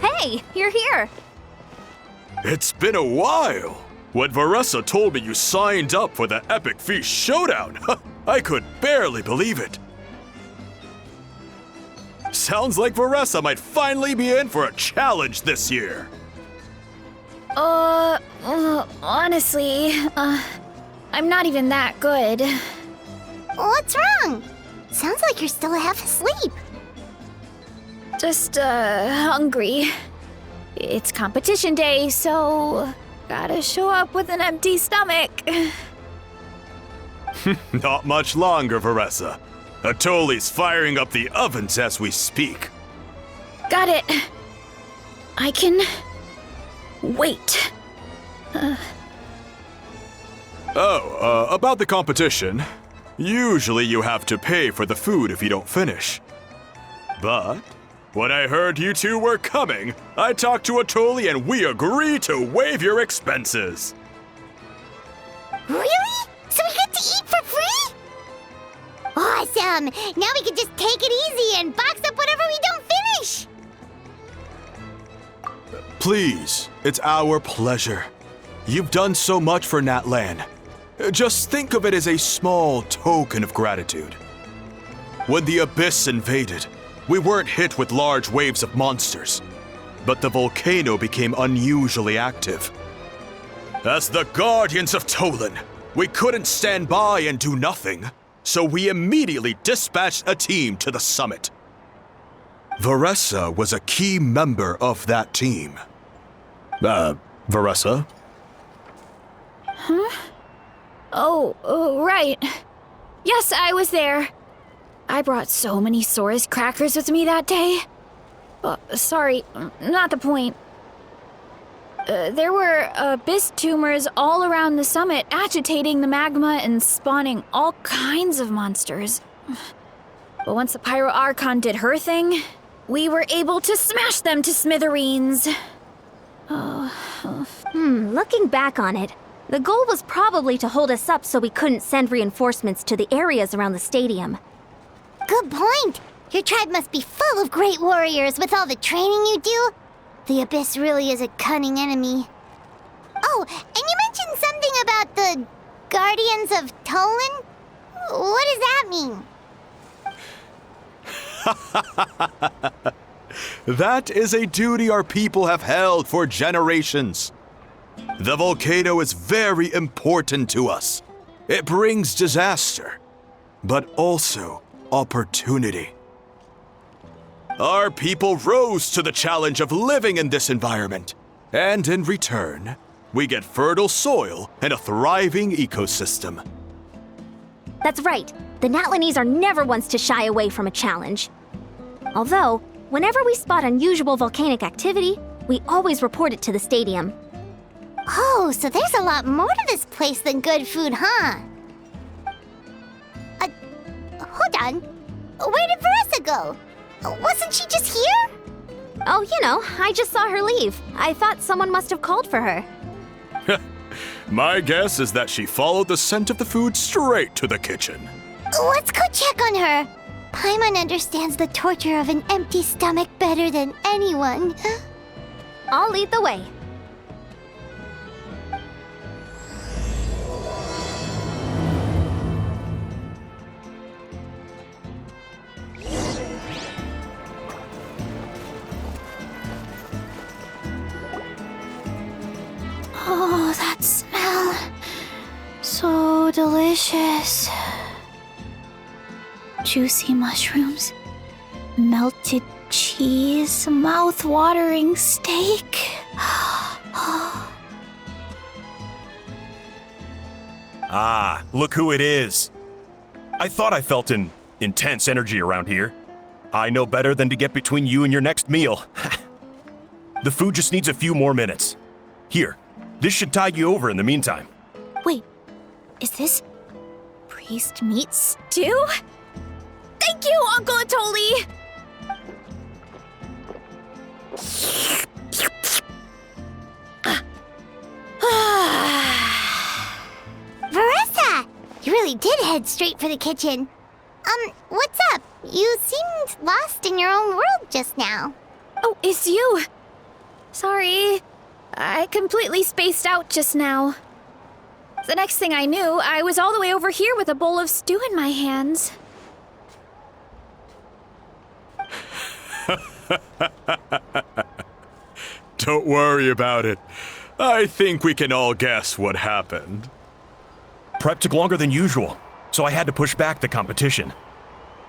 Oh, hey, you're here. It's been a while. When Varessa told me you signed up for the Epic Feast Showdown, I could barely believe it. Sounds like Varessa might finally be in for a challenge this year. Honestly, I'm not even that good. What's wrong? Sounds like you're still half asleep. Just, hungry. It's competition day, so gotta show up with an empty stomach. Not much longer, Varessa. Atoli's firing up the ovens as we speak. Got it. I can wait. About the competition. Usually you have to pay for the food if you don't finish. But when I heard you two were coming, I talked to Atoli and we agreed to waive your expenses. Really? So we get to eat for free? Awesome! Now we can just take it easy and box up whatever we don't finish! Please, it's our pleasure. You've done so much for Natlan. Just think of it as a small token of gratitude. When the Abyss invaded, we weren't hit with large waves of monsters, but the volcano became unusually active. As the Guardians of Tolan, we couldn't stand by and do nothing, so we immediately dispatched a team to the summit. Varessa was a key member of that team. Varessa? Huh? Oh, right. Yes, I was there. I brought so many Saurus crackers with me that day. Sorry, not the point. There were abyss tumors all around the summit, agitating the magma and spawning all kinds of monsters. But once the Pyro Archon did her thing, we were able to smash them to smithereens. Looking back on it, the goal was probably to hold us up so we couldn't send reinforcements to the areas around the stadium. Good point! Your tribe must be full of great warriors with all the training you do. The Abyss really is a cunning enemy. Oh, and you mentioned something about the Guardians of Tolan? What does that mean? That is a duty our people have held for generations. The volcano is very important to us. It brings disaster, but also opportunity. Our people rose to the challenge of living in this environment, and in return, we get fertile soil and a thriving ecosystem. That's right. The Natlanese are never ones to shy away from a challenge. Although, whenever we spot unusual volcanic activity, we always report it to the stadium. Oh, so there's a lot more to this place than good food, huh? Hold on. Where did Varessa go? Wasn't she just here? Oh, I just saw her leave. I thought someone must have called for her. My guess is that she followed the scent of the food straight to the kitchen. Let's go check on her. Paimon understands the torture of an empty stomach better than anyone. I'll lead the way. Oh, that smell. So delicious. Juicy mushrooms, melted cheese, mouth-watering steak. Ah, look who it is. I thought I felt an intense energy around here. I know better than to get between you and your next meal. The food just needs a few more minutes. Here, this should tide you over in the meantime. Wait, is this priest meat stew? Thank you, Uncle Atoli! Varessa! You really did head straight for the kitchen. What's up? You seemed lost in your own world just now. Oh, it's you. Sorry. I completely spaced out just now. The next thing I knew, I was all the way over here with a bowl of stew in my hands. Don't worry about it. I think we can all guess what happened. Prep took longer than usual, so I had to push back the competition.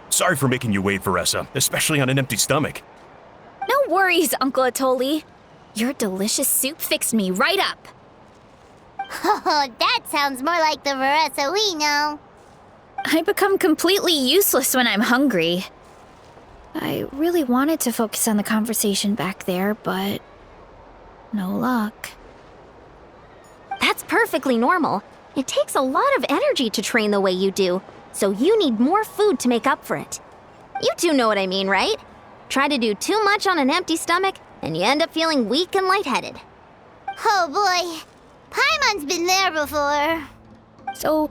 Sorry for making you wait, Varessa, especially on an empty stomach. No worries, Uncle Atoli. Your delicious soup fixed me right up. Oh, that sounds more like the Varessa we know. I become completely useless when I'm hungry. I really wanted to focus on the conversation back there, but no luck. That's perfectly normal. It takes a lot of energy to train the way you do, so you need more food to make up for it. You two know what I mean, right? Try to do too much on an empty stomach, and you end up feeling weak and lightheaded. Oh boy, Paimon's been there before. So,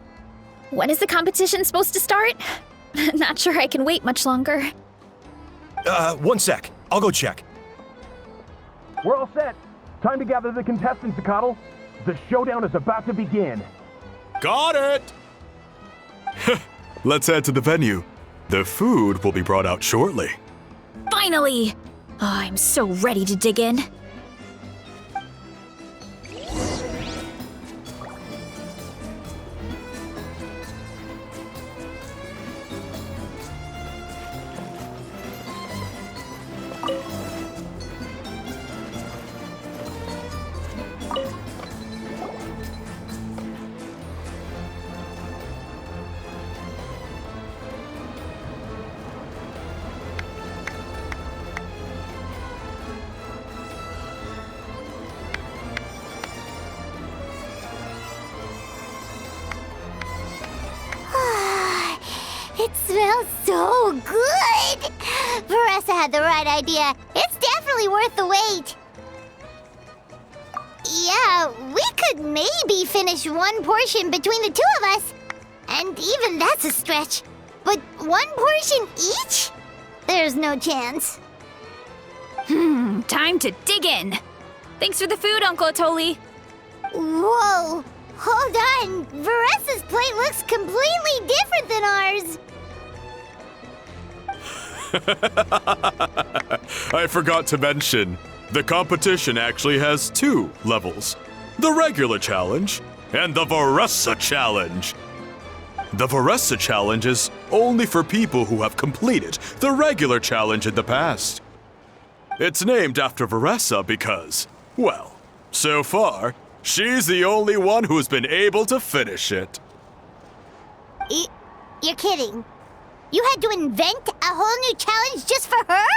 when is the competition supposed to start? Not sure I can wait much longer. 1 sec. I'll go check. We're all set. Time to gather the contestants, Coddle. The showdown is about to begin. Got it! Let's head to the venue. The food will be brought out shortly. Finally! Oh, I'm so ready to dig in. It smells so good! Varessa had the right idea. It's definitely worth the wait. Yeah, we could maybe finish one portion between the two of us. And even that's a stretch. But one portion each? There's no chance. Time to dig in. Thanks for the food, Uncle Atoli. Whoa! Hold on! Varessa's plate looks completely different than ours! I forgot to mention, the competition actually has 2 levels. The regular challenge and the Varessa challenge. The Varessa challenge is only for people who have completed the regular challenge in the past. It's named after Varessa because, well, so far, she's the only one who's been able to finish it. You're kidding. You had to invent a whole new challenge just for her?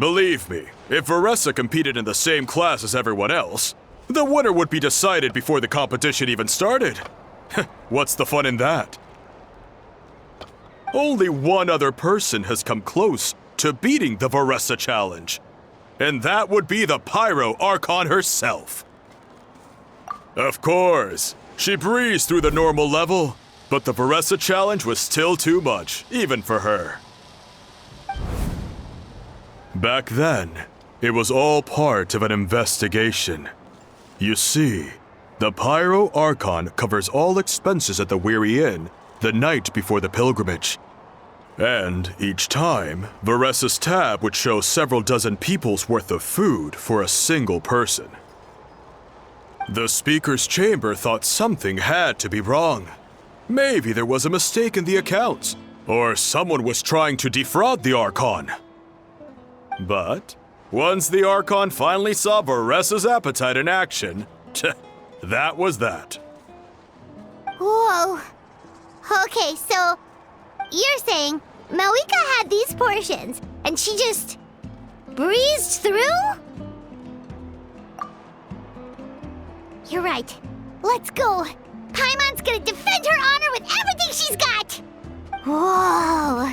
Believe me, if Varessa competed in the same class as everyone else, the winner would be decided before the competition even started. What's the fun in that? Only one other person has come close to beating the Varessa challenge, and that would be the Pyro Archon herself. Of course, she breezed through the normal level, but the Varessa challenge was still too much, even for her. Back then, it was all part of an investigation. You see, the Pyro Archon covers all expenses at the Weary Inn the night before the pilgrimage. And each time, Varessa's tab would show several dozen people's worth of food for a single person. The speaker's chamber thought something had to be wrong. Maybe there was a mistake in the accounts, or someone was trying to defraud the Archon. But once the Archon finally saw Varessa's appetite in action, that was that. Whoa. Okay, so you're saying Malika had these portions and she just breezed through? You're right. Let's go. Paimon's gonna defend her honor with everything she's got. Whoa.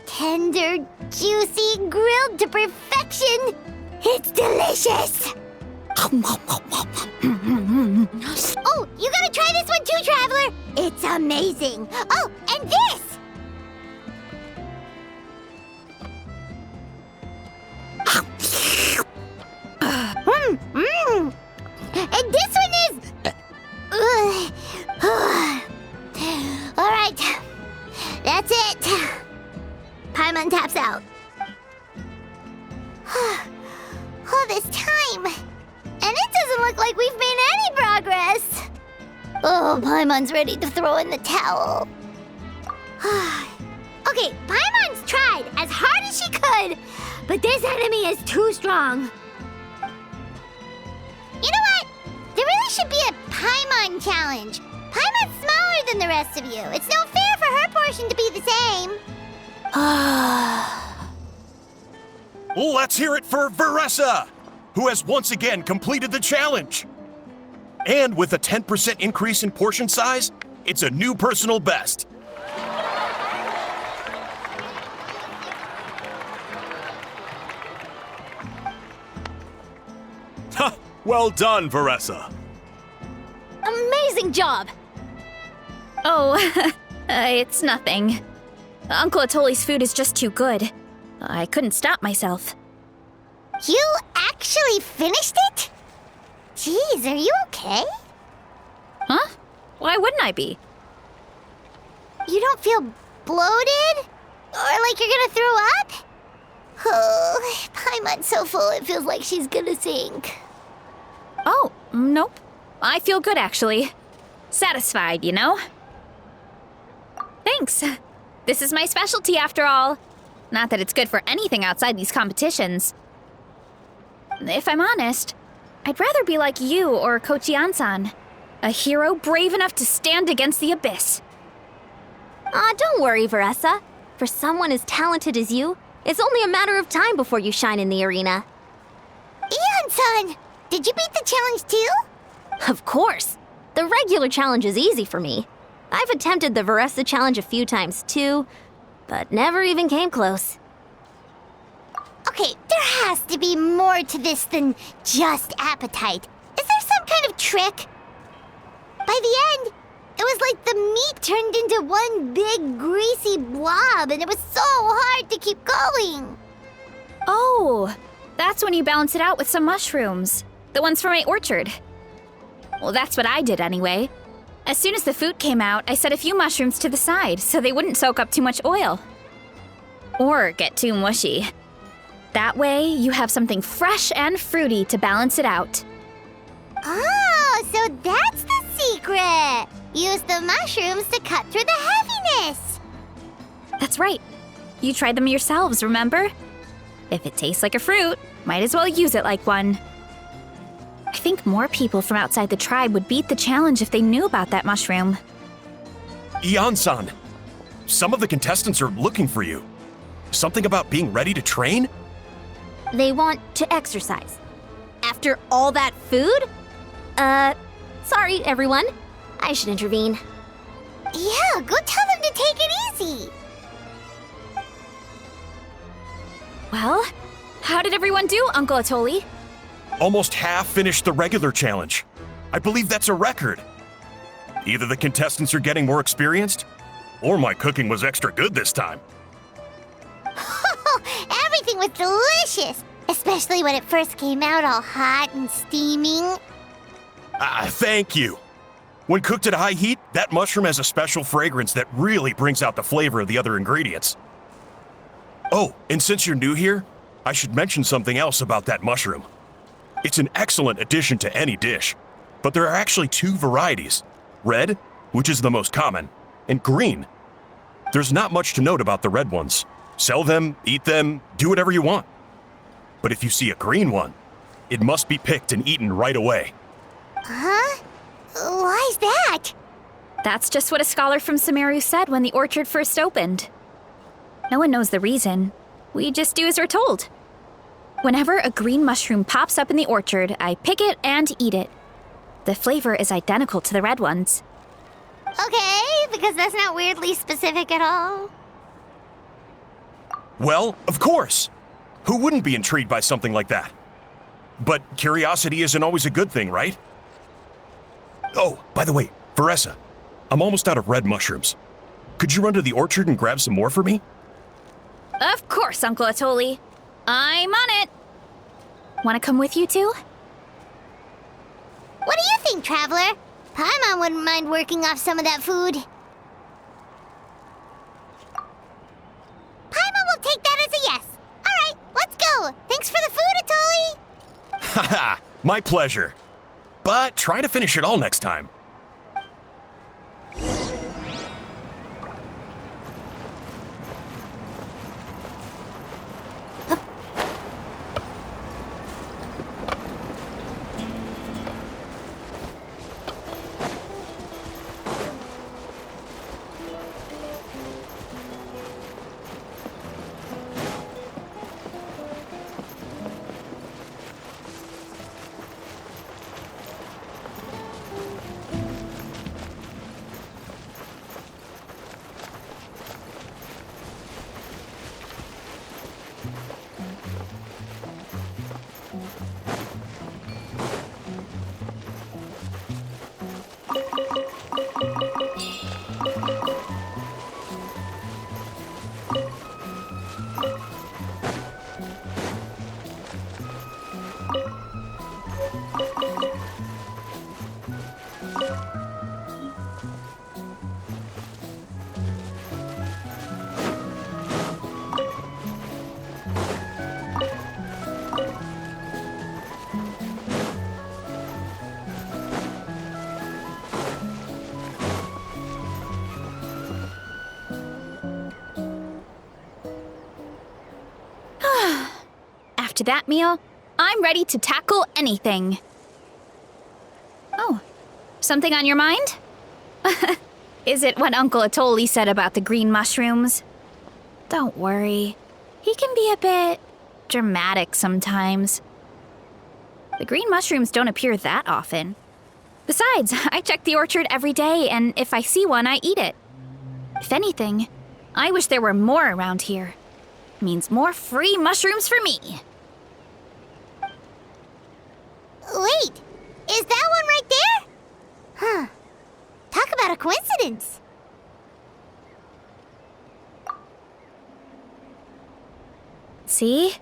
Tender, juicy, grilled to perfection. It's delicious. Oh, you gotta try this one too, Traveler. It's amazing. Oh, and this. Paimon's ready to throw in the towel. Okay, Paimon's tried as hard as she could, but this enemy is too strong. You know what? There really should be a Paimon challenge. Paimon's smaller than the rest of you. It's no fair for her portion to be the same. Let's hear it for Veressa, who has once again completed the challenge. And with a 10% increase in portion size, it's a new personal best. Ha! Well done, Veressa. Amazing job! Oh, it's nothing. Uncle Atoli's food is just too good. I couldn't stop myself. You actually finished it? Jeez, are you okay? Huh? Why wouldn't I be? You don't feel bloated? Or like you're gonna throw up? Oh, Paimon's so full it feels like she's gonna sink. Oh, nope. I feel good, actually. Satisfied, you know? Thanks. This is my specialty, after all. Not that it's good for anything outside these competitions. If I'm honest, I'd rather be like you or Kochian-san. A hero brave enough to stand against the abyss. Aw, don't worry, Veressa. For someone as talented as you, it's only a matter of time before you shine in the arena. Ian-san, did you beat the challenge too? Of course. The regular challenge is easy for me. I've attempted the Veressa challenge a few times too, but never even came close. Okay, there has to be more to this than just appetite. Is there some kind of trick? By the end, it was like the meat turned into one big greasy blob and it was so hard to keep going. Oh, that's when you balance it out with some mushrooms. The ones from my orchard. Well, that's what I did anyway. As soon as the food came out, I set a few mushrooms to the side so they wouldn't soak up too much oil. Or get too mushy. That way, you have something fresh and fruity to balance it out. Oh, so that's the secret. Use the mushrooms to cut through the heaviness. That's right. You tried them yourselves, remember? If it tastes like a fruit, might as well use it like one. I think more people from outside the tribe would beat the challenge if they knew about that mushroom. Ian-san, some of the contestants are looking for you. Something about being ready to train? They want to exercise. After all that food? Sorry, everyone. I should intervene. Yeah, go tell them to take it easy. Well, how did everyone do, Uncle Atoli? Almost half finished the regular challenge. I believe that's a record. Either the contestants are getting more experienced, or my cooking was extra good this time. Everything was delicious, especially when it first came out all hot and steaming. Thank you. When cooked at high heat, that mushroom has a special fragrance that really brings out the flavor of the other ingredients. Oh, and since you're new here, I should mention something else about that mushroom. It's an excellent addition to any dish, but there are actually two varieties. Red, which is the most common, and green. There's not much to note about the red ones. Sell them, eat them, do whatever you want. But if you see a green one, it must be picked and eaten right away. Huh? Why's that? That's just what a scholar from Sumeru said when the orchard first opened. No one knows the reason. We just do as we're told. Whenever a green mushroom pops up in the orchard, I pick it and eat it. The flavor is identical to the red ones. Okay, because that's not weirdly specific at all. Well, of course. Who wouldn't be intrigued by something like that? But curiosity isn't always a good thing, right? Oh, by the way, Veressa, I'm almost out of red mushrooms. Could you run to the orchard and grab some more for me? Of course, Uncle Atoli. I'm on it. Want to come with you too? What do you think, Traveler? Paimon wouldn't mind working off some of that food. Paimon will take that as a yes. All right, let's go. Thanks for the food, Atoli. Haha, my pleasure. But try to finish it all next time. after that meal, I'm ready to tackle anything. Oh, something on your mind? Is it what Uncle Atoli said about the green mushrooms? Don't worry. He can be a bit dramatic sometimes. The green mushrooms don't appear that often. Besides, I check the orchard every day, and if I see one, I eat it. If anything, I wish there were more around here. Means more free mushrooms for me. Wait, is that one right there? Huh. Talk about a coincidence. See?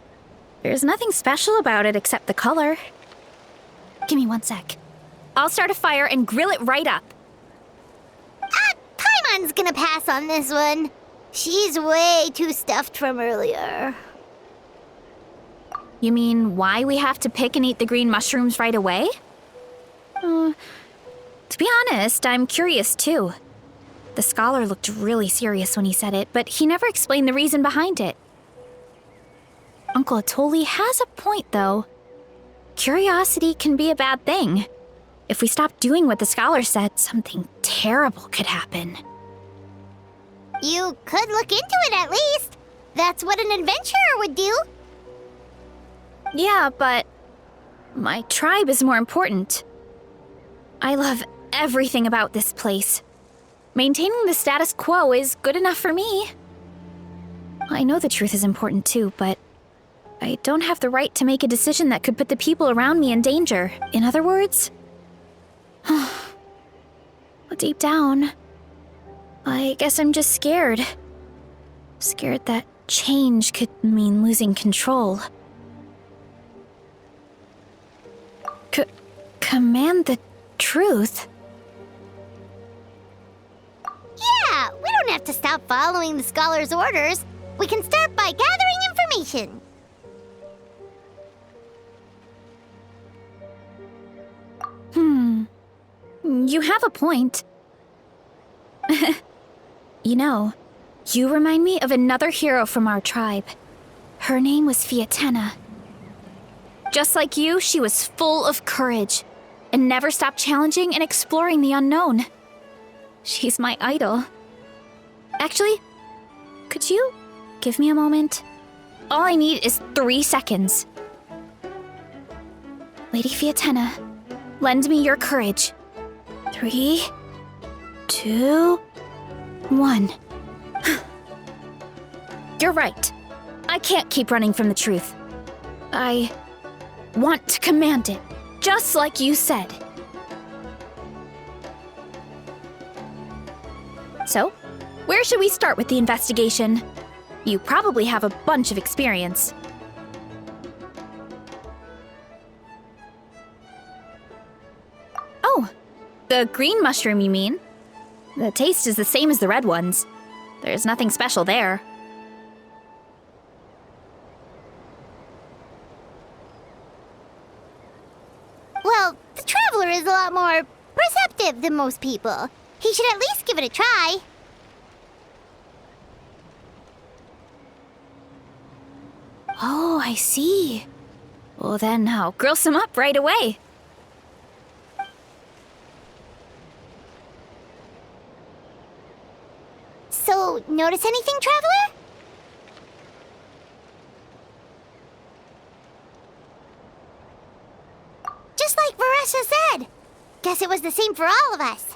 There's nothing special about it except the color. Give me 1 sec. I'll start a fire and grill it right up. Paimon's gonna pass on this one. She's way too stuffed from earlier. You mean why we have to pick and eat the green mushrooms right away? To be honest, I'm curious too. The scholar looked really serious when he said it, but he never explained the reason behind it. Uncle Atoli has a point, though. Curiosity can be a bad thing. If we stop doing what the scholar said, something terrible could happen. You could look into it at least. That's what an adventurer would do. Yeah, but my tribe is more important. I love everything about this place. Maintaining the status quo is good enough for me. I know the truth is important too, but I don't have the right to make a decision that could put the people around me in danger. In other words, deep down, I guess I'm just scared. Scared that change could mean losing control. Command the truth? Yeah, we don't have to stop following the scholar's orders. We can start by gathering information. You have a point. You know, you remind me of another hero from our tribe. Her name was Fiatena. Just like you, she was full of courage and never stopped challenging and exploring the unknown. She's my idol. Actually, could you give me a moment? All I need is 3 seconds. Lady Fiatena, lend me your courage. 3, 2, 1. You're right. I can't keep running from the truth. I want to command it, just like you said. So, where should we start with the investigation? You probably have a bunch of experience. Oh, the green mushroom, you mean? The taste is the same as the red ones. There's nothing special there. Well, the traveler is a lot more perceptive than most people. He should at least give it a try. Oh, I see. Well then, I'll grill some up right away. So, notice anything, traveler? Just like Varesha said. Guess it was the same for all of us.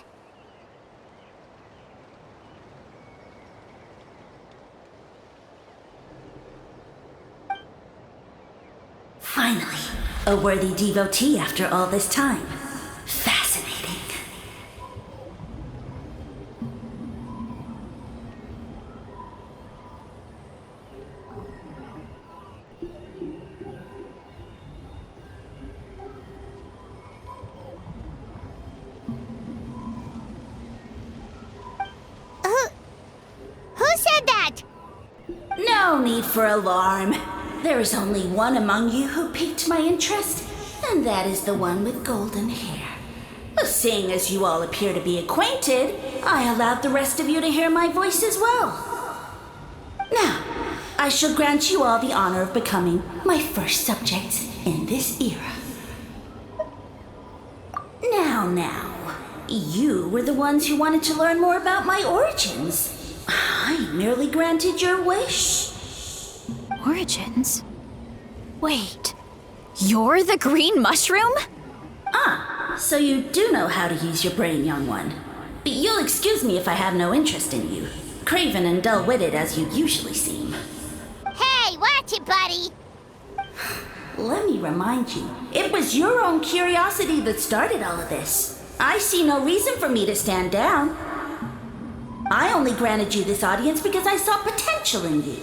Finally, a worthy devotee after all this time. Fascinating. Who said that? No need for alarm. There is only one among you who piqued my interest, and that is the one with golden hair. Seeing as you all appear to be acquainted, I allowed the rest of you to hear my voice as well. Now, I shall grant you all the honor of becoming my first subjects in this era. Now, you were the ones who wanted to learn more about my origins. I merely granted your wish. Origins? Wait, you're the green mushroom? So you do know how to use your brain, young one. But you'll excuse me if I have no interest in you, craven and dull-witted as you usually seem. Hey, watch it, buddy! Let me remind you, it was your own curiosity that started all of this. I see no reason for me to stand down. I only granted you this audience because I saw potential in you.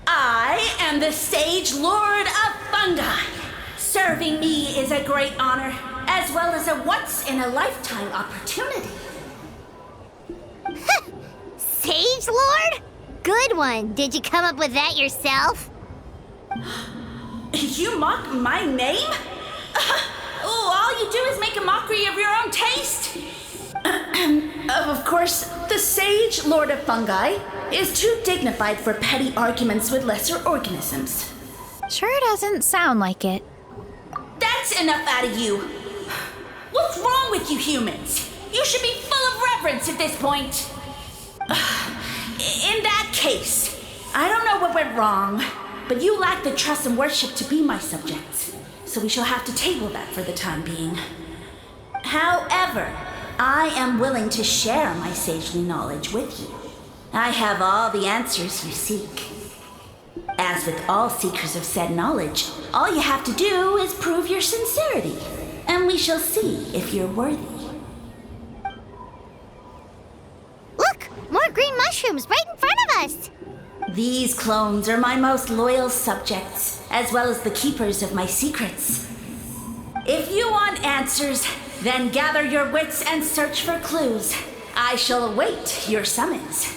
I am the Sage Lord of Fungi. Serving me is a great honor, as well as a once-in-a-lifetime opportunity. Sage Lord? Good one. Did you come up with that yourself? You mock my name? All you do is make a mockery of your own taste. Of course, the Sage Lord of Fungi is too dignified for petty arguments with lesser organisms. Sure doesn't sound like it. That's enough out of you. What's wrong with you humans? You should be full of reverence at this point. In that case, I don't know what went wrong, but you lack the trust and worship to be my subjects, so we shall have to table that for the time being. However, I am willing to share my sagely knowledge with you. I have all the answers you seek. As with all seekers of said knowledge, all you have to do is prove your sincerity, and we shall see if you're worthy. Look! More green mushrooms right in front of us! These clones are my most loyal subjects, as well as the keepers of my secrets. If you want answers, then gather your wits and search for clues. I shall await your summons.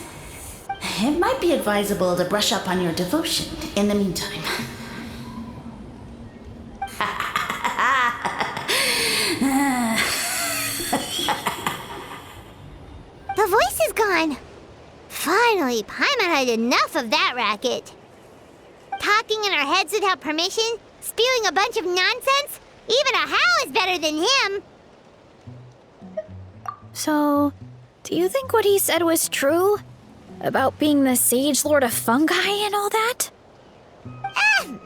It might be advisable to brush up on your devotion in the meantime. The voice is gone. Finally, Paimon had enough of that racket. Talking in our heads without permission, spewing a bunch of nonsense. Even a howl is better than him. So, do you think what he said was true? About being the Sage Lord of Fungi and all that?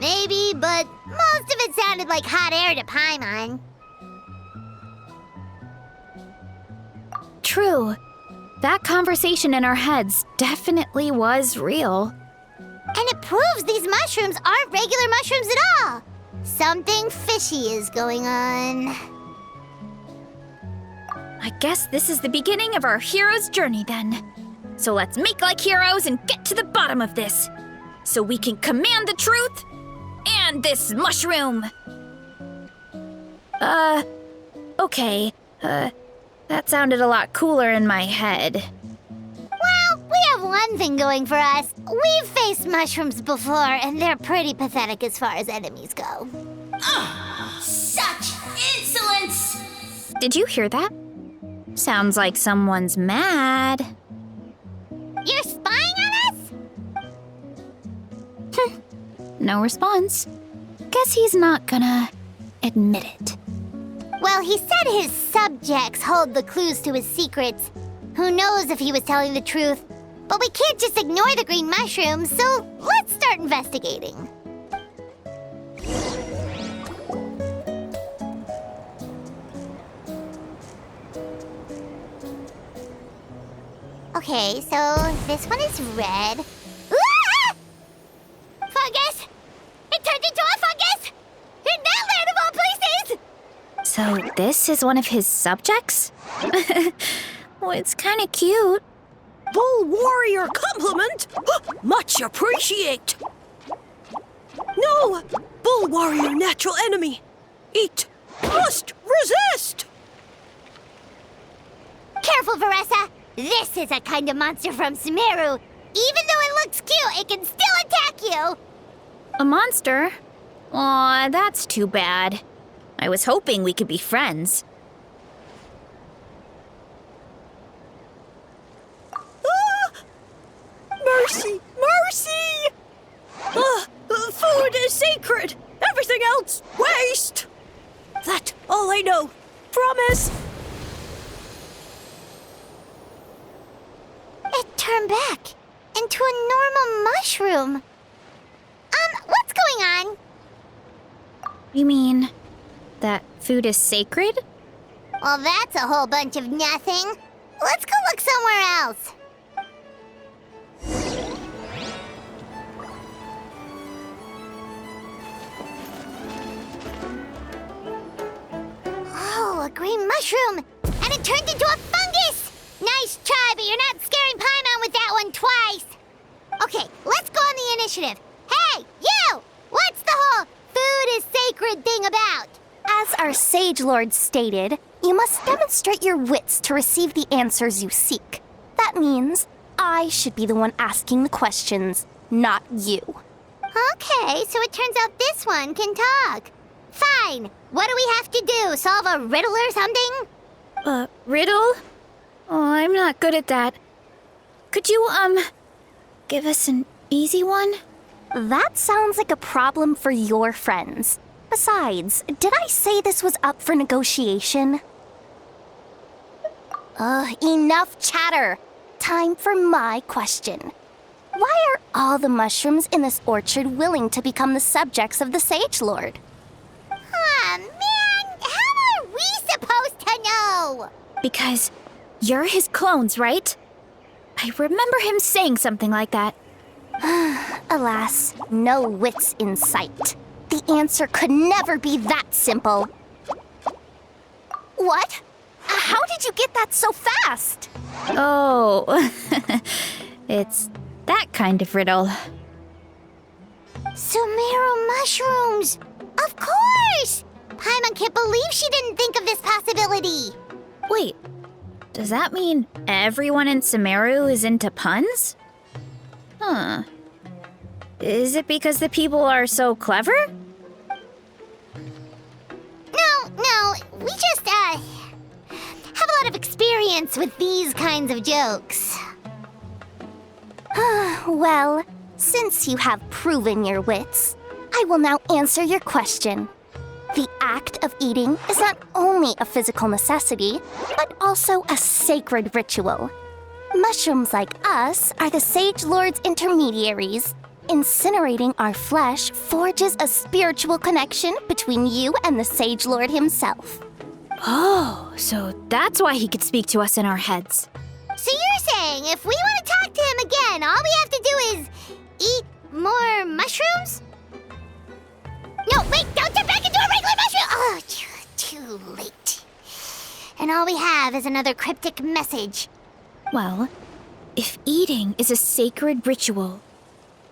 Maybe, but most of it sounded like hot air to Paimon. True. That conversation in our heads definitely was real. And it proves these mushrooms aren't regular mushrooms at all. Something fishy is going on. I guess this is the beginning of our hero's journey then. So let's make like heroes and get to the bottom of this. So we can command the truth and this mushroom. Okay. That sounded a lot cooler in my head. Well, we have one thing going for us. We've faced mushrooms before, and they're pretty pathetic as far as enemies go. Such insolence! Did you hear that? Sounds like someone's mad. You're spying on us? No response. Guess he's not gonna admit it. Well, he said his subjects hold the clues to his secrets. Who knows if he was telling the truth? But we can't just ignore the green mushrooms, so let's start investigating. Okay, so this one is red. Ah! Fungus! It turned into a fungus! In that land of all places! So this is one of his subjects? Well, it's kind of cute. Bull warrior compliment! Much appreciate! No! Bull warrior natural enemy! Eat! Must resist! Careful, Varessa! This is a kind of monster from Sumeru. Even though it looks cute, it can still attack you! A monster? Aw, that's too bad. I was hoping we could be friends. Mercy! Mercy! Food is sacred! Everything else, waste! That's all I know. Promise! It turned back into a normal mushroom. What's going on? You mean that food is sacred? Well, that's a whole bunch of nothing. Let's go look somewhere else. Oh, a green mushroom! And it turned into a fungus! Nice try, but you're not scaring Paimon with that one twice. Okay, let's go on the initiative. Hey, you! What's the whole food is sacred thing about? As our Sage Lord stated, you must demonstrate your wits to receive the answers you seek. That means I should be the one asking the questions, not you. Okay, so it turns out this one can talk. Fine. What do we have to do? Solve a riddle or something? Riddle? Oh, I'm not good at that. Could you, give us an easy one? That sounds like a problem for your friends. Besides, did I say this was up for negotiation? Enough chatter. Time for my question. Why are all the mushrooms in this orchard willing to become the subjects of the Sage Lord? Aw, man! How are we supposed to know? Because you're his clones, right? I remember him saying something like that. Alas, no wits in sight. The answer could never be that simple. What? How did you get that so fast? Oh, it's that kind of riddle. Sumeru mushrooms! Of course! Paimon can't believe she didn't think of this possibility. Wait, does that mean everyone in Sumeru is into puns? Huh. Is it because the people are so clever? No, we just, have a lot of experience with these kinds of jokes. Well, since you have proven your wits, I will now answer your question. The act of eating is not only a physical necessity, but also a sacred ritual. Mushrooms like us are the Sage Lord's intermediaries. Incinerating our flesh forges a spiritual connection between you and the Sage Lord himself. Oh, so that's why he could speak to us in our heads. So you're saying if we want to talk to him again, all we have to do is eat more mushrooms? No, wait, don't turn back into a regular mushroom! Oh, too late. And all we have is another cryptic message. Well, if eating is a sacred ritual,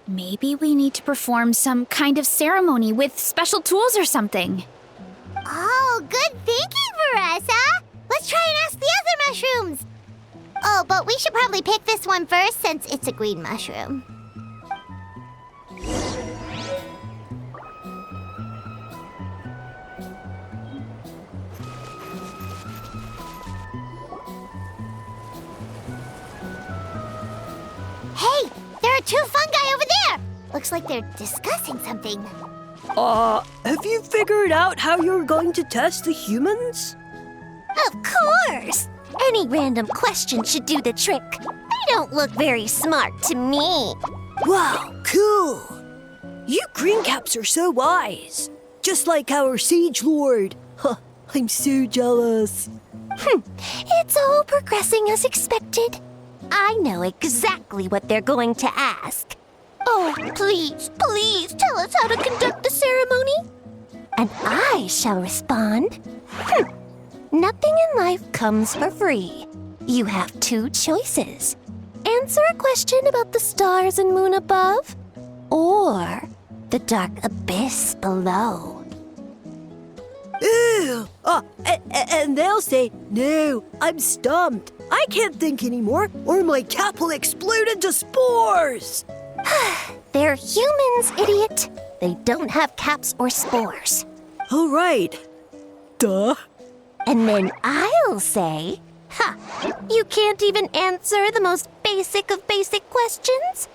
maybe we need to perform some kind of ceremony with special tools or something. Oh, good thinking for us, huh? Let's try and ask the other mushrooms. Oh, but we should probably pick this one first since it's a green mushroom. Hey, there are two fungi over there. Looks like they're discussing something. Have you figured out how you're going to test the humans? Of course! Any random question should do the trick. They don't look very smart to me. Wow, cool! You green caps are so wise. Just like our Sage Lord. Huh, I'm so jealous. It's all progressing as expected. I know exactly what they're going to ask. Oh, please tell us how to conduct the ceremony. And I shall respond. Nothing in life comes for free. You have two choices. Answer a question about the stars and moon above, or the dark abyss below. Ew! And they'll say, no, I'm stumped. I can't think anymore, or my cap will explode into spores. They're humans, idiot. They don't have caps or spores. All right. Duh. And then I'll say, you can't even answer the most basic of basic questions?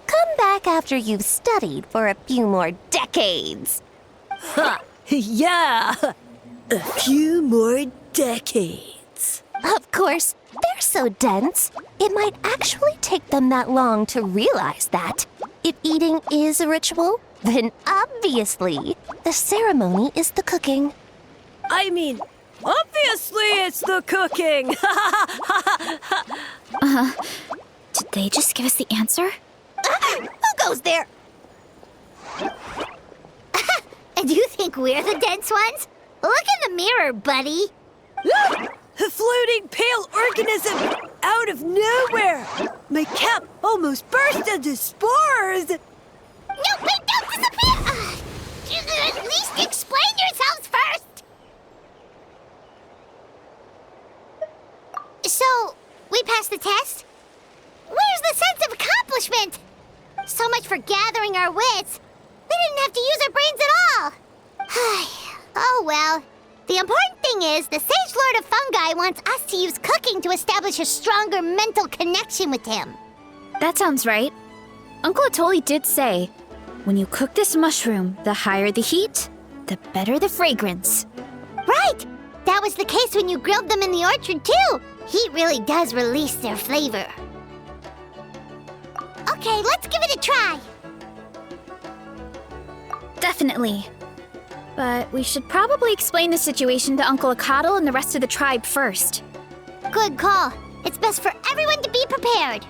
Come back after you've studied for a few more decades. Ha! Yeah! A few more decades. Of course, they're so dense, it might actually take them that long to realize that. If eating is a ritual, then obviously the ceremony is the cooking. I mean, obviously it's the cooking! Did they just give us the answer? Who goes there? And you think we're the dense ones? Look in the mirror, buddy. A floating pale organism out of nowhere! My cap almost burst into spores! No, wait, don't disappear! At least explain yourselves first! So, we passed the test? Where's the sense of accomplishment? So much for gathering our wits. We didn't have to use our brains at all. Oh well. The important thing is the Sage Lord of Fungi wants us to use cooking to establish a stronger mental connection with him. That sounds right. Uncle Atoli did say, when you cook this mushroom, the higher the heat, the better the fragrance. Right! That was the case when you grilled them in the orchard too. Heat really does release their flavor. Okay, let's give it a try. Definitely. But we should probably explain the situation to Uncle Akatl and the rest of the tribe first. Good call. It's best for everyone to be prepared.